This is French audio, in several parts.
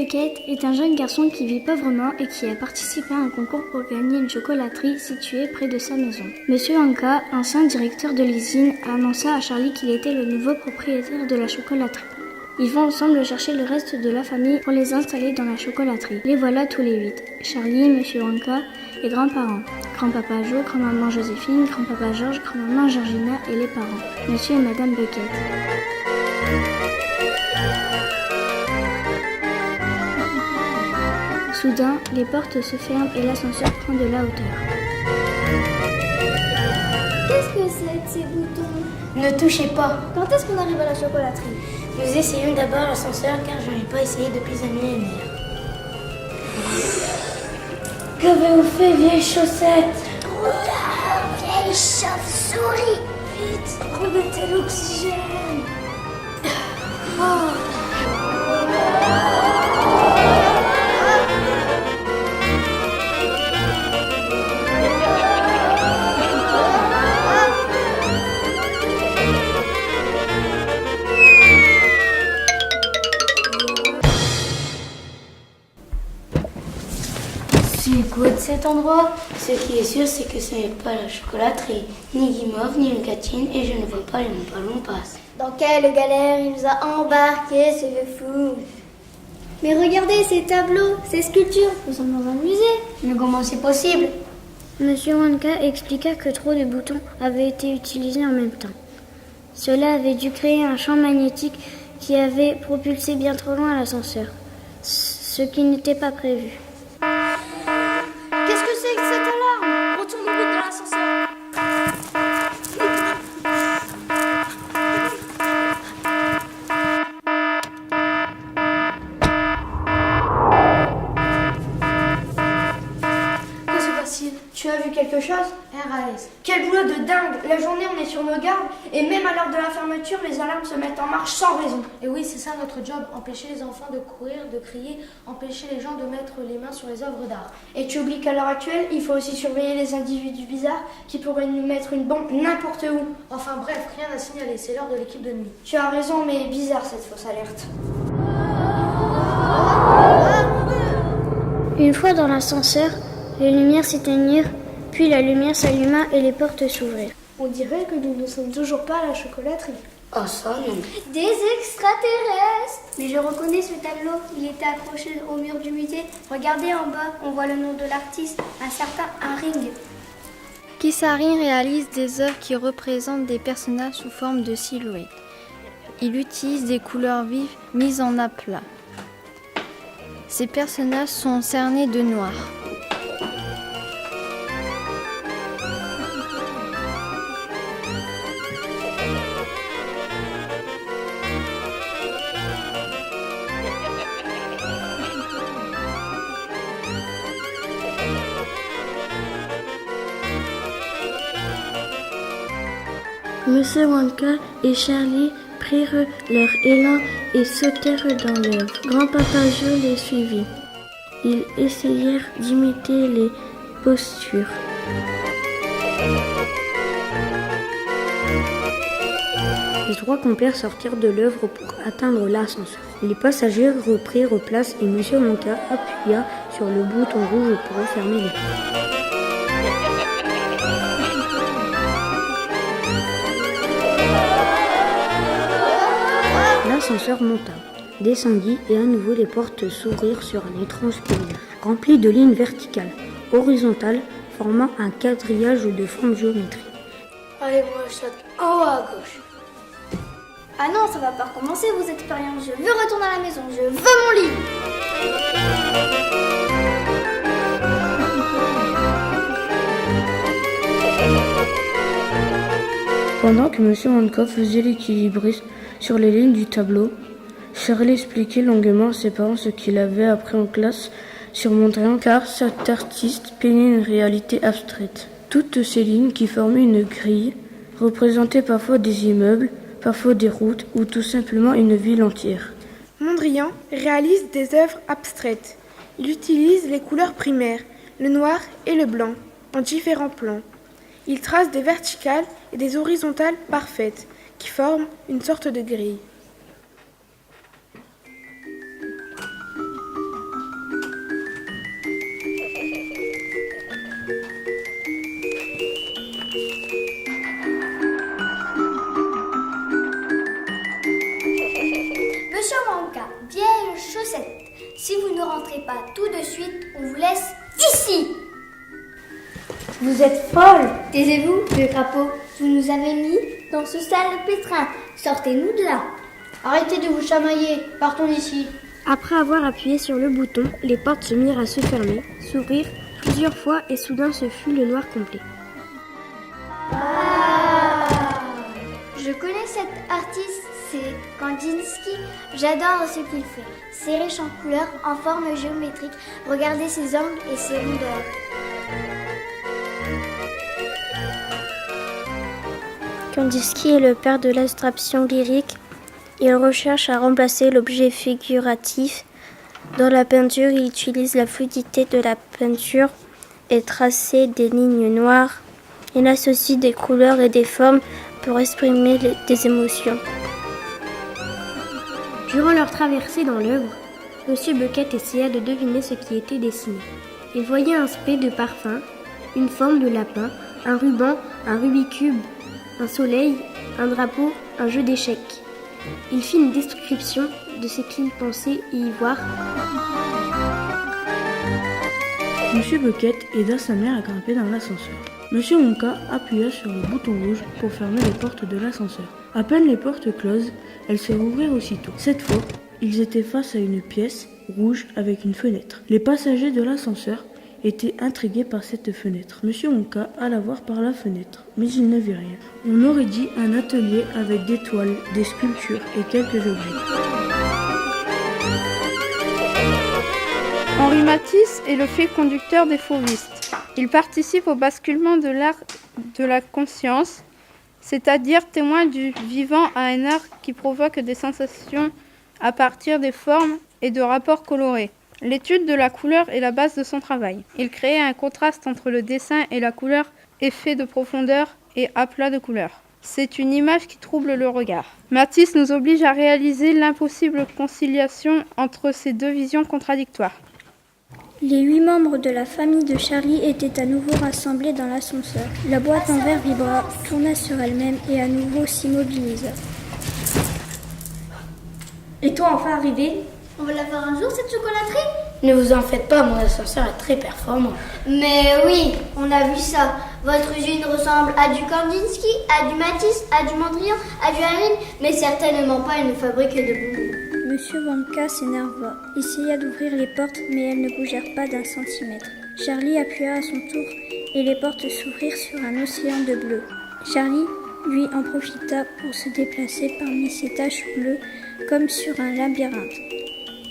Bucket est un jeune garçon qui vit pauvrement et qui a participé à un concours pour gagner une chocolaterie située près de sa maison. Monsieur Anka, ancien directeur de l'usine, a annoncé à Charlie qu'il était le nouveau propriétaire de la chocolaterie. Ils vont ensemble chercher le reste de la famille pour les installer dans la chocolaterie. Les voilà tous les 8. Charlie, Monsieur Anka et grands-parents. Grand-papa Joe, grand-maman Joséphine, grand-papa Georges, grand-maman Georgina et les parents. Monsieur et Madame Bucket. Soudain, les portes se ferment et l'ascenseur prend de la hauteur. Qu'est-ce que c'est que ces boutons? Ne touchez pas. Quand est-ce qu'on arrive à la chocolaterie? Nous essayons d'abord l'ascenseur car je n'ai pas essayé depuis un millénaire. Qu'avez-vous fait, vieille chaussette? Trop tard, vieille chauve-souris. Vite, remettez l'oxygène. Oh. C'est quoi de cet endroit? Ce qui est sûr, c'est que ce n'est pas la chocolaterie, ni Guimauve, ni une catine, et je ne vois pas les Loompa-Loompas. Dans quelle galère il nous a embarqués, ce vieux fou. Mais regardez ces tableaux, ces sculptures, nous sommes dans un musée. Mais comment c'est possible? Monsieur Wanka expliqua que trop de boutons avaient été utilisés en même temps. Cela avait dû créer un champ magnétique qui avait propulsé bien trop loin l'ascenseur, ce qui n'était pas prévu. Qu'est-ce que c'est que cette alarme? Retournons vite dans l'ascenseur. Que se passe-t-il? Tu as vu quelque chose? RAS. Quel boulot de dingue! La journée, on est sur nos gardes, et même à l'heure de la fermeture, les alarmes se mettent en marche sans raison. Et oui, c'est ça notre job, empêcher les enfants de courir, de crier, empêcher les gens de mettre les mains sur les œuvres d'art. Et tu oublies qu'à l'heure actuelle, il faut aussi surveiller les individus bizarres qui pourraient nous mettre une bombe n'importe où. Enfin bref, rien à signaler, c'est l'heure de l'équipe de nuit. Tu as raison, mais bizarre cette fausse alerte. Une fois dans l'ascenseur, les lumières s'éteignirent, puis la lumière s'alluma et les portes s'ouvrirent. On dirait que nous ne sommes toujours pas à la chocolaterie. Oh ça non. Des extraterrestres. Mais je reconnais ce tableau, il était accroché au mur du musée. Regardez en bas, on voit le nom de l'artiste, un certain Haring. Kissaring réalise des œuvres qui représentent des personnages sous forme de silhouettes. Il utilise des couleurs vives mises en aplat. Ces personnages sont cernés de noir. Monsieur Wanka et Charlie prirent leur élan et sautèrent dans l'œuvre. Grand-papa Joe les suivit. Ils essayèrent d'imiter les postures. Les trois compères sortirent de l'œuvre pour atteindre l'ascenseur. Les passagers reprirent place et M. Wanka appuya sur le bouton rouge pour refermer les portes. L'ascenseur monta, descendit et à nouveau les portes s'ouvrirent sur un étrange paysage, rempli de lignes verticales, horizontales, formant un quadrillage de forme géométrique. Allez, moi je saute en haut à gauche. Ah non, ça va pas recommencer vos expériences. Je veux retourner à la maison, je veux mon livre. Pendant que M. Wanka faisait l'équilibriste sur les lignes du tableau, Charlie expliquait longuement à ses parents ce qu'il avait appris en classe sur montrant car cet artiste peignait une réalité abstraite. Toutes ces lignes qui formaient une grille représentaient parfois des immeubles, parfois des routes ou tout simplement une ville entière. Mondrian réalise des œuvres abstraites. Il utilise les couleurs primaires, le noir et le blanc, en différents plans. Il trace des verticales et des horizontales parfaites, qui forment une sorte de grille. Si vous ne rentrez pas tout de suite, on vous laisse ici. Vous êtes folle! Taisez-vous, vieux crapaud. Vous nous avez mis dans ce sale pétrin. Sortez-nous de là. Arrêtez de vous chamailler, partons d'ici. Après avoir appuyé sur le bouton, les portes se mirent à se fermer, s'ouvrir plusieurs fois et soudain ce fut le noir complet. Je connais cet artiste, c'est Kandinsky. J'adore ce qu'il fait. Ses riches en couleurs, en formes géométriques. Regardez ses angles et ses rondeurs. Kandinsky est le père de l'abstraction lyrique. Il recherche à remplacer l'objet figuratif. Dans la peinture, il utilise la fluidité de la peinture et tracer des lignes noires. Il associe des couleurs et des formes pour exprimer des émotions. Durant leur traversée dans l'œuvre, M. Beckett essaya de deviner ce qui était dessiné. Il voyait un spray de parfum, une forme de lapin, un ruban, un Rubik's Cube, un soleil, un drapeau, un jeu d'échecs. Il fit une description de ce qu'il pensait y voir. Monsieur Beckett aida sa mère à grimper dans l'ascenseur. Monsieur Wonka appuya sur le bouton rouge pour fermer les portes de l'ascenseur. À peine les portes closes, elles se rouvrirent aussitôt. Cette fois, ils étaient face à une pièce rouge avec une fenêtre. Les passagers de l'ascenseur étaient intrigués par cette fenêtre. Monsieur Wonka alla voir par la fenêtre, mais il ne vit rien. On aurait dit un atelier avec des toiles, des sculptures et quelques objets. Henri Matisse est le fil conducteur des fauvistes. Il participe au basculement de l'art de la conscience, c'est-à-dire témoin du vivant à un art qui provoque des sensations à partir des formes et de rapports colorés. L'étude de la couleur est la base de son travail. Il crée un contraste entre le dessin et la couleur, effet de profondeur et aplat de couleur. C'est une image qui trouble le regard. Matisse nous oblige à réaliser l'impossible conciliation entre ces deux visions contradictoires. Les 8 membres de la famille de Charlie étaient à nouveau rassemblés dans l'ascenseur. La boîte en verre vibra, tourna sur elle-même et à nouveau s'immobilisa. Et toi, enfin arrivé? On va la faire un jour, cette chocolaterie? Ne vous en faites pas, mon ascenseur est très performant. Mais oui, on a vu ça. Votre usine ressemble à du Kandinsky, à du Matisse, à du Mondrian, à du Hermine, mais certainement pas une fabrique de bonbons. Monsieur Wonka s'énerva, essaya d'ouvrir les portes, mais elles ne bougèrent pas d'un centimètre. Charlie appuya à son tour et les portes s'ouvrirent sur un océan de bleu. Charlie, lui, en profita pour se déplacer parmi ces taches bleues comme sur un labyrinthe.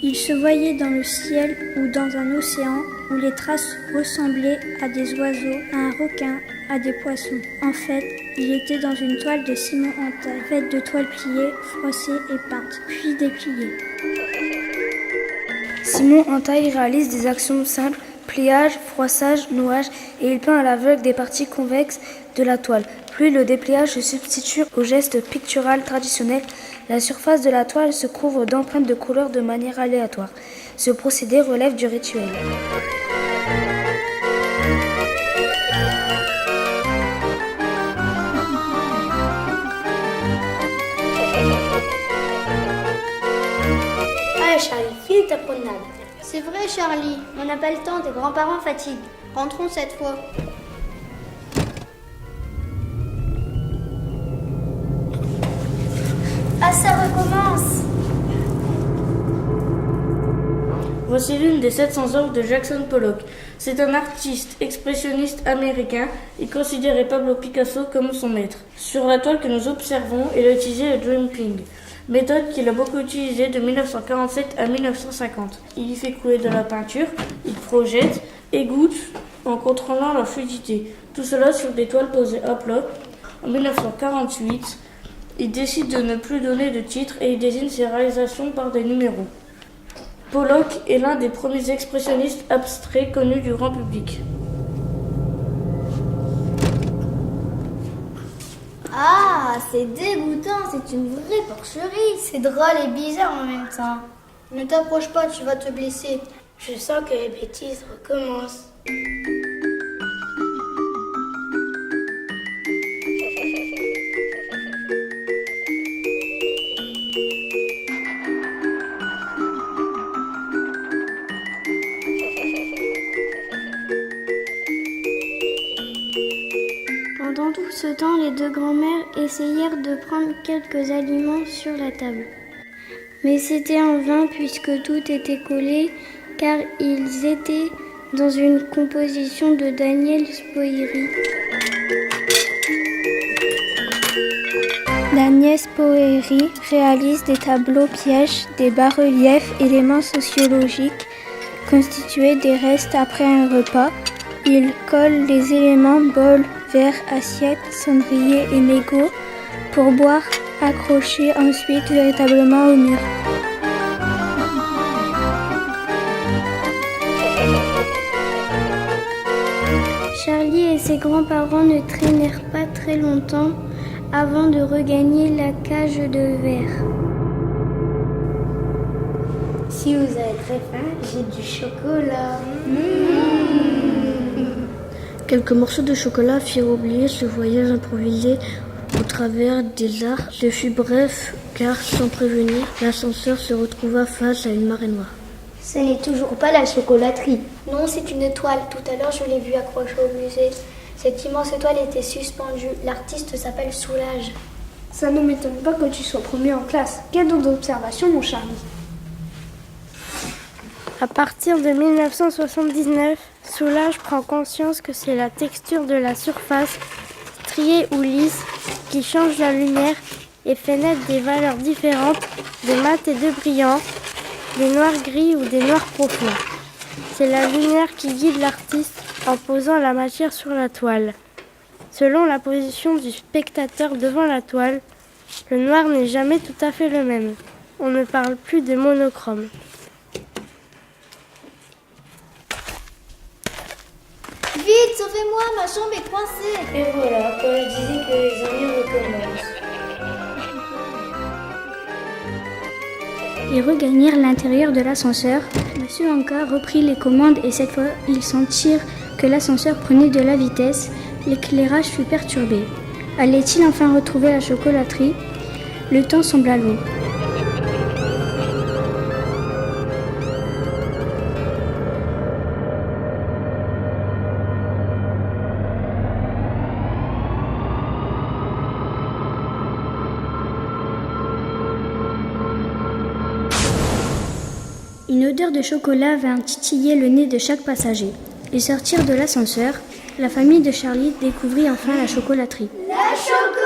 Il se voyait dans le ciel ou dans un océan où les traces ressemblaient à des oiseaux, à un requin, à des poissons. En fait, il était dans une toile de Simon Entaille, faite de toiles pliées, froissées et peintes, puis dépliées. Simon Entaille réalise des actions simples, pliage, froissage, nouage, et il peint à l'aveugle des parties convexes de la toile. Puis le dépliage se substitue au geste pictural traditionnel. La surface de la toile se couvre d'empreintes de couleurs de manière aléatoire. Ce procédé relève du rituel. Allez Charlie, finis ta promenade. C'est vrai, Charlie, on n'a pas le temps, tes grands-parents fatiguent. Rentrons cette fois. Ah, ça recommence! Voici l'une des 700 œuvres de Jackson Pollock. C'est un artiste expressionniste américain. Il considérait Pablo Picasso comme son maître. Sur la toile que nous observons, il a utilisé le dripping, méthode qu'il a beaucoup utilisée de 1947 à 1950. Il y fait couler de la peinture, il projette et goûte en contrôlant leur fluidité. Tout cela sur des toiles posées à plat. En 1948, il décide de ne plus donner de titre et il désigne ses réalisations par des numéros. Pollock est l'un des premiers expressionnistes abstraits connus du grand public. Ah, c'est dégoûtant, c'est une vraie porcherie. C'est drôle et bizarre en même temps. Ne t'approche pas, tu vas te blesser. Je sens que les bêtises recommencent. temps, les deux grands-mères essayèrent de prendre quelques aliments sur la table. Mais c'était en vain puisque tout était collé, car ils étaient dans une composition de Daniel Spoerry. Daniel Spoerry réalise des tableaux pièges, des bas-reliefs, éléments sociologiques constitués des restes après un repas. Il colle les éléments bol, verre, assiette, cendrier et mégots pour boire, accrochés ensuite véritablement au mur. Charlie et ses grands-parents ne traînèrent pas très longtemps avant de regagner la cage de verre. Si vous avez très faim, j'ai du chocolat. Quelques morceaux de chocolat firent oublier ce voyage improvisé au travers des arts. Ce fut bref, car sans prévenir, l'ascenseur se retrouva face à une marée noire. Ce n'est toujours pas la chocolaterie. Non, c'est une étoile. Tout à l'heure, je l'ai vue accrochée au musée. Cette immense étoile était suspendue. L'artiste s'appelle Soulage. Ça ne m'étonne pas que tu sois premier en classe. Cadeau d'observation, mon Charlie. À partir de 1979, Soulage prend conscience que c'est la texture de la surface, striée ou lisse, qui change la lumière et fait naître des valeurs différentes, de mat et de brillant, des noirs gris ou des noirs profonds. C'est la lumière qui guide l'artiste en posant la matière sur la toile. Selon la position du spectateur devant la toile, le noir n'est jamais tout à fait le même. On ne parle plus de monochrome. Vite, sauvez-moi, ma jambe est coincée. Et voilà, quand je disais que les ennuis recommencent. Ils regagnèrent l'intérieur de l'ascenseur. Monsieur Anka reprit les commandes et cette fois, ils sentirent que l'ascenseur prenait de la vitesse. L'éclairage fut perturbé. Allait-il enfin retrouver la chocolaterie? Le temps sembla long. Une odeur de chocolat vint titiller le nez de chaque passager. Ils sortirent de l'ascenseur. La famille de Charlie découvrit enfin la chocolaterie. La chocolaterie!